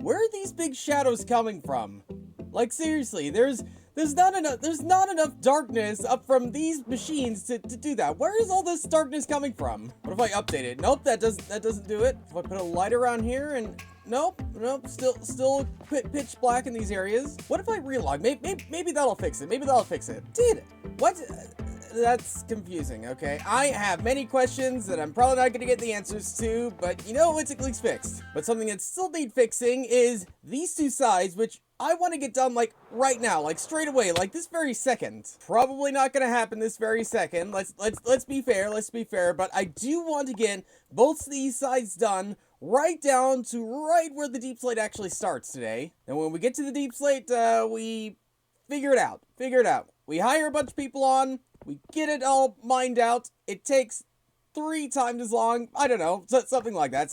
Where are these big shadows coming from? Like, seriously, there's not enough darkness up from these machines to do that. Where is all this darkness coming from? What if I update it? Nope, that doesn't do it. If I put a light around here and nope, still pitch black in these areas. What if I relog? Maybe that'll fix it. Maybe that'll fix it. Dude, what? That's confusing, okay? I have many questions that I'm probably not gonna get the answers to, but you know, it's at least fixed. But something that still need fixing is these two sides, which I want to get done like right now, like straight away, like this very second. Probably not gonna happen this very second. Let's be fair, but I do want to get both these sides done right down to right where the deep slate actually starts today. And when we get to the deep slate, we figure it out. We hire a bunch of people on, we get it all mined out. It takes 3 times as long. I don't know, something like that.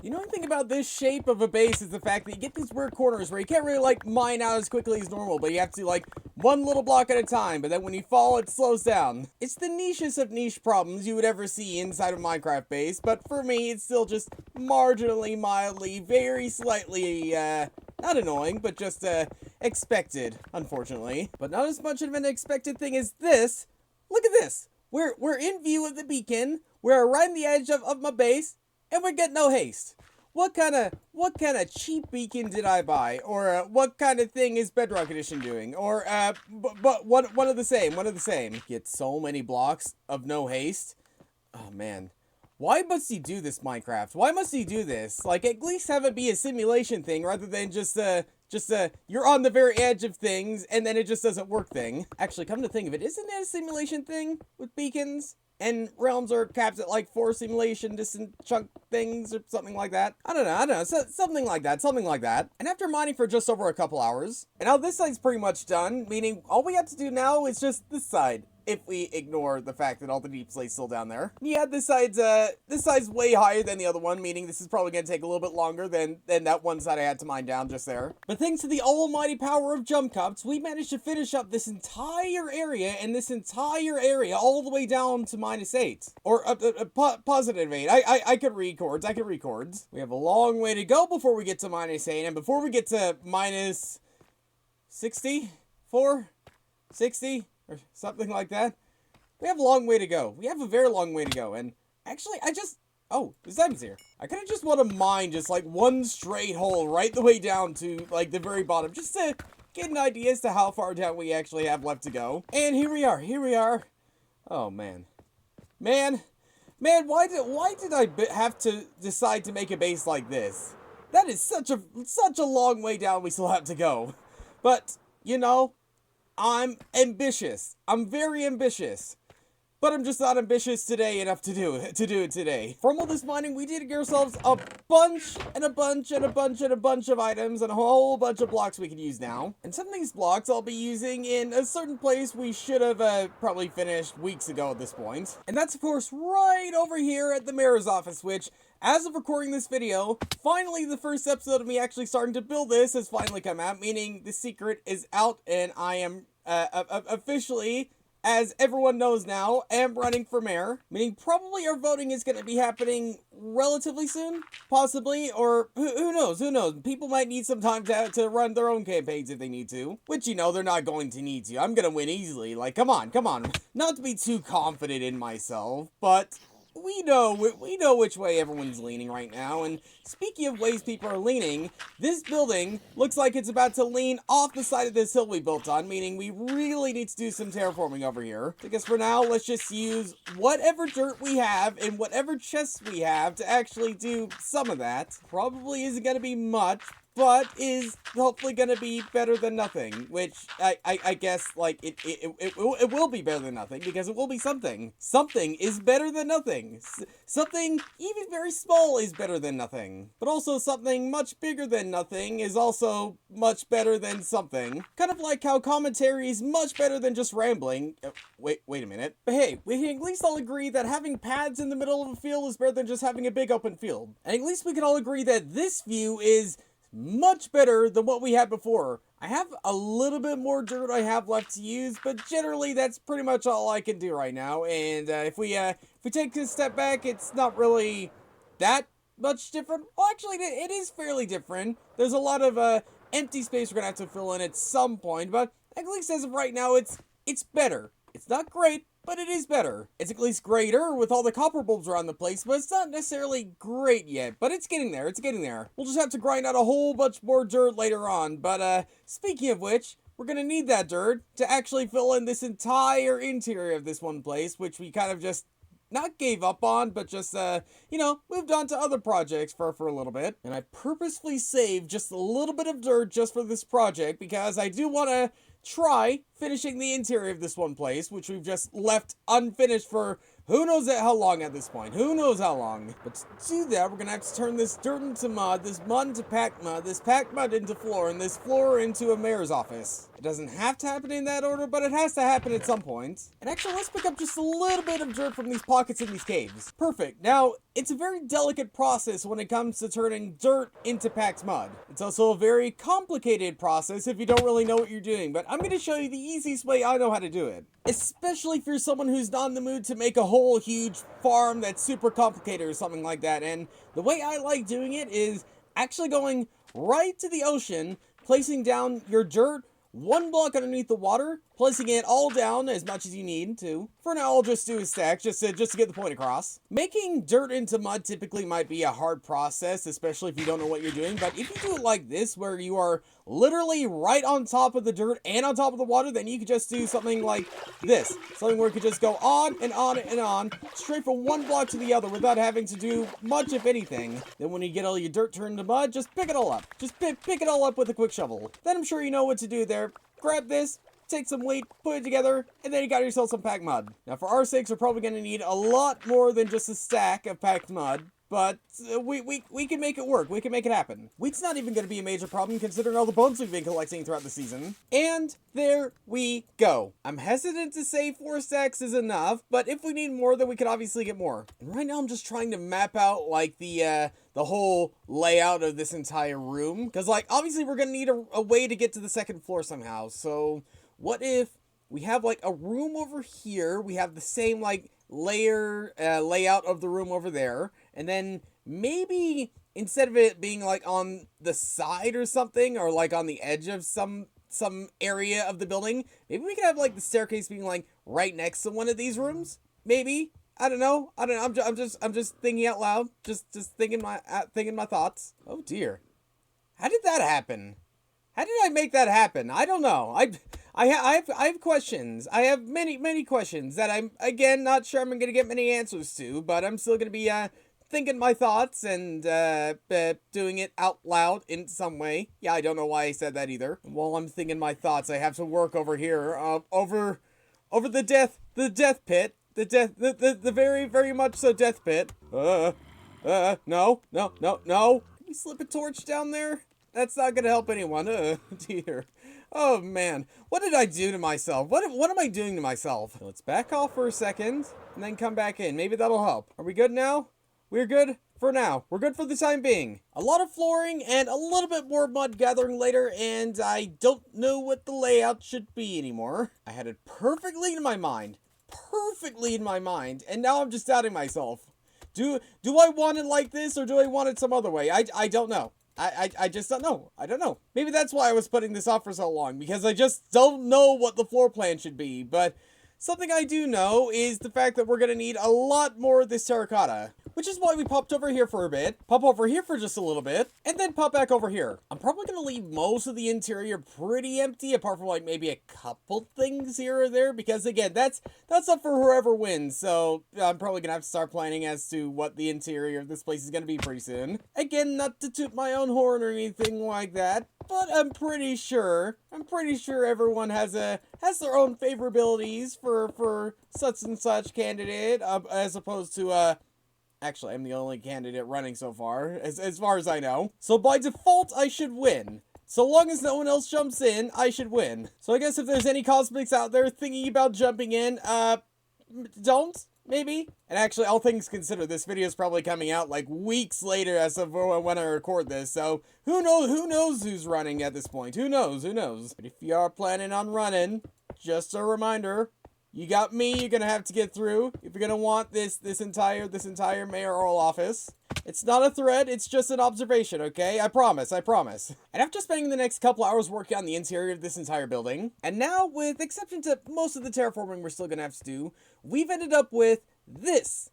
You know, the thing about this shape of a base is the fact that you get these weird corners where you can't really, like, mine out as quickly as normal, but you have to, like, one little block at a time, but then when you fall, it slows down. It's the nichest of niche problems you would ever see inside of Minecraft base, but for me, it's still just marginally, mildly, very slightly, not annoying, but just, expected, unfortunately. But not as much of an expected thing as this. Look at this! We're in view of the beacon, we're right on the edge of my base, and we get no haste. What kind of cheap beacon did I buy? Or, what kind of thing is Bedrock Edition doing? Or, but one of the same. Get so many blocks of no haste. Oh, man. Why must he do this, Minecraft? Why must he do this? Like, at least have it be a simulation thing rather than just you're on the very edge of things and then it just doesn't work thing. Actually, come to think of it, isn't it a simulation thing with beacons? And realms are capped at like 4 simulation distant chunk things or something like that. I don't know, something like that. And after mining for just over a couple hours, and now this side's pretty much done, meaning all we have to do now is just this side. If we ignore the fact that all the deep slate's still down there. Yeah, this side's way higher than the other one, meaning this is probably gonna take a little bit longer than that one side I had to mine down just there. But thanks to the almighty power of jump cups, we managed to finish up this entire area all the way down to -8. Or +8. I could read chords. We have a long way to go before we get to -8, and before we get to -64, 60, or something like that. We have a long way to go. We have a very long way to go. And actually, oh, the diamond's here. I kind of just want to mine just like one straight hole right the way down to like the very bottom, just to get an idea as to how far down we actually have left to go. And here we are. Oh, man. Man, why did I have to decide to make a base like this? That is such a long way down we still have to go. But, you know, I'm ambitious. I'm very ambitious. But I'm just not ambitious today enough to do it today. From all this mining, we did get ourselves a bunch of items and a whole bunch of blocks we can use now. And some of these blocks I'll be using in a certain place we should have probably finished weeks ago at this point. And that's, of course, right over here at the mayor's office, which, as of recording this video, finally the first episode of me actually starting to build this has finally come out, meaning the secret is out and I am officially, as everyone knows now, am running for mayor, meaning probably our voting is going to be happening relatively soon, possibly, or who knows, people might need some time to run their own campaigns if they need to, which, you know, they're not going to need to. I'm going to win easily, like, come on, not to be too confident in myself, but we know which way everyone's leaning right now, and speaking of ways people are leaning, this building looks like it's about to lean off the side of this hill we built on, meaning we really need to do some terraforming over here. I guess for now, let's just use whatever dirt we have and whatever chests we have to actually do some of that. Probably isn't going to be much, but is hopefully going to be better than nothing, which I guess, like, it will be better than nothing, because it will be something. Something is better than nothing. Something even very small is better than nothing. But also something much bigger than nothing is also much better than something. Kind of like how commentary is much better than just rambling. Wait a minute. But hey, we can at least all agree that having paths in the middle of a field is better than just having a big open field. And at least we can all agree that this view is much better than what we had before. I have a little bit more dirt I have left to use, but generally that's pretty much all I can do right now. And if we take a step back, it's not really that much different. Well, actually, it is fairly different. There's a lot of empty space we're gonna have to fill in at some point, but at least as of right now, it's better. It's not great, but it is better. It's at least greater with all the copper bulbs around the place, but it's not necessarily great yet. But it's getting there. It's getting there. We'll just have to grind out a whole bunch more dirt later on. But speaking of which, we're gonna need that dirt to actually fill in this entire interior of this one place, which we kind of just not gave up on, but just, moved on to other projects for a little bit. And I purposefully saved just a little bit of dirt just for this project because I do want to try finishing the interior of this one place, which we've just left unfinished for who knows how long at this point. Who knows how long. But to do that, we're going to have to turn this dirt into mud, this mud into packed mud, this packed mud into floor, and this floor into a mayor's office. It doesn't have to happen in that order, but it has to happen at some point. And actually, let's pick up just a little bit of dirt from these pockets in these caves. Perfect. Now, it's a very delicate process when it comes to turning dirt into packed mud. It's also a very complicated process if you don't really know what you're doing, but I'm going to show you the easiest way I know how to do it. Especially if you're someone who's not in the mood to make a whole huge farm that's super complicated or something like that. And the way I like doing it is actually going right to the ocean, placing down your dirt one block underneath the water, placing it all down as much as you need to. For now, I'll just do a stack just to get the point across. Making dirt into mud typically might be a hard process, especially if you don't know what you're doing, but if you do it like this, where you are literally right on top of the dirt and on top of the water, then you could just do something like this. Something where you could just go on and on and on, straight from one block to the other without having to do much, if anything. Then when you get all your dirt turned to mud, just pick it all up. Just pick it all up with a quick shovel. Then I'm sure you know what to do there. Grab this, take some weight, put it together, and then you got yourself some packed mud. Now, for our sakes, we're probably going to need a lot more than just a stack of packed mud, but we can make it work. We can make it happen. Wheat's not even going to be a major problem considering all the bones we've been collecting throughout the season. And there we go. I'm hesitant to say 4 stacks is enough, but if we need more, then we can obviously get more. And right now, I'm just trying to map out, like, the whole layout of this entire room. Because, like, obviously we're going to need a way to get to the second floor somehow. So, what if we have, like, a room over here? We have the same, like, layout of the room over there. And then maybe instead of it being, like, on the side or something, or, like, on the edge of some area of the building, maybe we could have, like, the staircase being, like, right next to one of these rooms? Maybe. I don't know. I'm just thinking out loud. Just thinking my thoughts. Oh dear. How did that happen? How did I make that happen? I don't know. I have questions. I have many questions that I'm again not sure I'm gonna get many answers to, but I'm still gonna be thinking my thoughts and doing it out loud in some way. Yeah, I don't know why I said that either. While I'm thinking my thoughts, I have to work over here over the death pit. The very, very much so death pit. No. Can you slip a torch down there? That's not gonna help anyone. Dear. Oh, man. What did I do to myself? What am I doing to myself? Let's back off for a second, and then come back in. Maybe that'll help. Are we good now? We're good for now. We're good for the time being. A lot of flooring and a little bit more mud gathering later, and I don't know what the layout should be anymore. I had it perfectly in my mind. And now I'm just doubting myself. Do I want it like this, or do I want it some other way? I don't know. I just don't know. I don't know. Maybe that's why I was putting this off for so long, because I just don't know what the floor plan should be, but something I do know is the fact that we're going to need a lot more of this terracotta, which is why we popped over here for a bit, pop over here for just a little bit, and then pop back over here. I'm probably going to leave most of the interior pretty empty, apart from like maybe a couple things here or there, because again, that's up for whoever wins, so I'm probably going to have to start planning as to what the interior of this place is going to be pretty soon. Again, not to toot my own horn or anything like that, but I'm pretty sure everyone has their own favorabilities for such and such candidate, as opposed to, actually, I'm the only candidate running so far, as far as I know. So by default, I should win. So long as no one else jumps in, I should win. So I guess if there's any cosmics out there thinking about jumping in, don't? Maybe? And actually, all things considered, this video is probably coming out like weeks later as of when I record this, so who knows who's running at this point? Who knows? But if you are planning on running, just a reminder, You got me, you're gonna have to get through if you're gonna want this entire mayoral office. It's not a threat, it's just an observation, okay? I promise. And after spending the next couple hours working on the interior of this entire building, and now, with exception to most of the terraforming we're still gonna have to do, we've ended up with this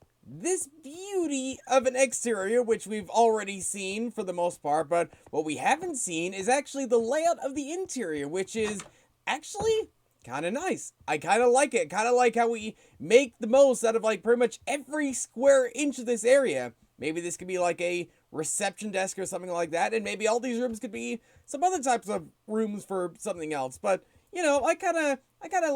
beauty of an exterior, which we've already seen for the most part, but what we haven't seen is actually the layout of the interior, which is actually kind of nice. I kind of like it. Kind of like how we make the most out of like pretty much every square inch of this area. Maybe this could be like a reception desk or something like that, and maybe all these rooms could be some other types of rooms for something else. But you know, I kind of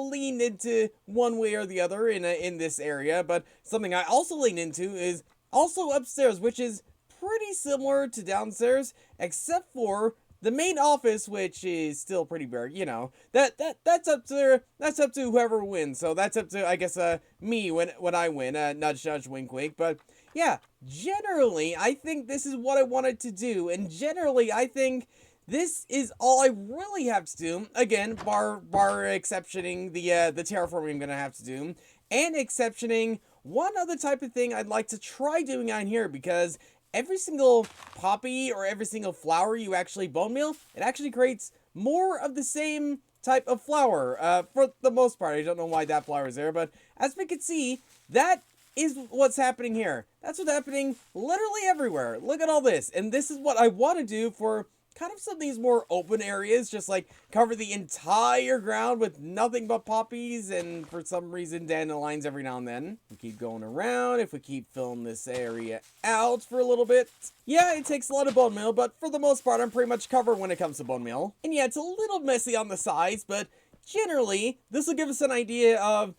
leaned into one way or the other in this area. But something I also lean into is also upstairs, which is pretty similar to downstairs, except for the main office, which is still pretty bare. You know, that's up to whoever wins. So that's up to, I guess, me when I win. Nudge nudge, wink wink. But yeah, generally I think this is what I wanted to do, and generally I think this is all I really have to do. Again, bar exceptioning the terraforming I'm gonna have to do, and exceptioning one other type of thing I'd like to try doing on here, because every single poppy or every single flower you actually bone meal, it actually creates more of the same type of flower, for the most part. I don't know why that flower is there, but as we can see, that is what's happening here. That's what's happening literally everywhere. Look at all this, and this is what I want to do for kind of some of these more open areas, just like cover the entire ground with nothing but poppies and for some reason dandelions every now and then. We keep going around, if we keep filling this area out for a little bit. Yeah, it takes a lot of bone meal, but for the most part I'm pretty much covered when it comes to bone meal. And yeah, it's a little messy on the sides, but generally this will give us an idea of,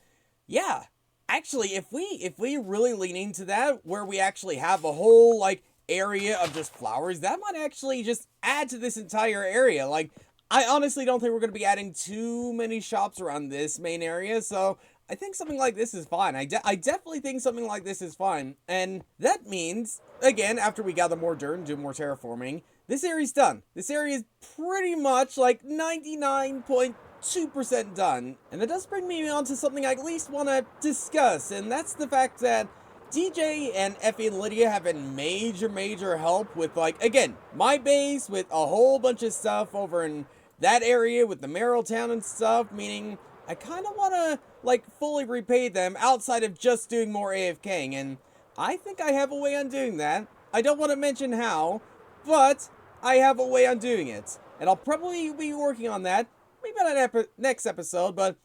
yeah, actually if we really lean into that, where we actually have a whole like area of just flowers, that might actually just add to this entire area. Like, I honestly don't think we're going to be adding too many shops around this main area, so I think something like this is fine. I definitely think something like this is fine, and that means, again, after we gather more dirt and do more terraforming, this area's done. This area is pretty much like 99.2% done, and that does bring me on to something I at least want to discuss, and that's the fact that DJ and Effie and Lydia have been major help with, like, again, my base, with a whole bunch of stuff over in that area with the Merrill Town and stuff, meaning I kind of want to, like, fully repay them outside of just doing more AFKing, and I think I have a way on doing that. I don't want to mention how, but I have a way on doing it, and I'll probably be working on that, maybe not next episode, but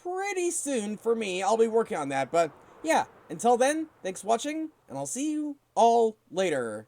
pretty soon for me, I'll be working on that. But yeah, until then, thanks for watching, and I'll see you all later.